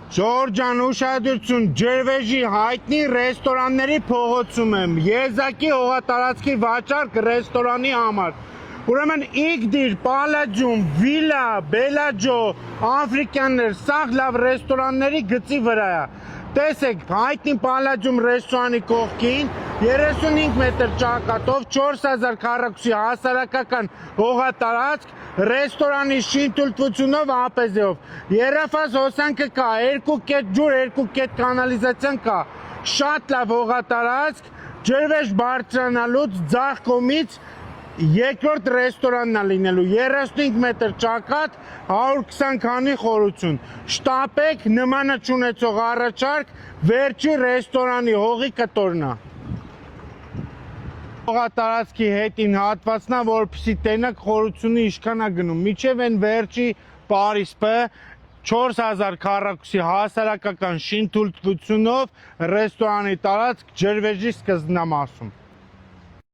Ժորժան ուշադրություն, ջրվեժի հայտնի ռեստորանների փողոցում եմ, եզակի հողատարածքի վաճառք ռեստորանի համար։ Ուրեմն Իգդիր, Պալաջում, Վիլա, Բելաջո, Աֆրիկյաններ, սաղ լավ ռեստորանների գծի վրա է։ Տեսեք, հայտնի Պալաջում ռեստորանի կողքին 35 մետր ճակատով 4000 քառակուսի հասարակական հողատարածք ռեստորանի շինթույլտվությունով ԱՊԶ-ով։ Երրաֆազ հոսանքը կա, 2 կետ ջուր, 2 կետ կանալիզացիան կա։ Շատ լավ հողատարածք, ջրվեժ բարձրանալուց ձախ կողմից երկրորդ ռեստորանն է լինելու, 35 մետր ճակատ, 120 քանի խորություն։ Շտապեք, նմանը չունեցող առաջարկ, վերջի ռեստորանի հողի կտորն է։ Հողատարածքի հետին հատվածն է, որպեսզի տենակ խորությունը ինչքան է գնում, միջև են վերջի պարիսպը 4000 քառակուսի հասարակական շինթույլտվությունով ռեստորանի տարածք ջրվեժի սկզբնամասում։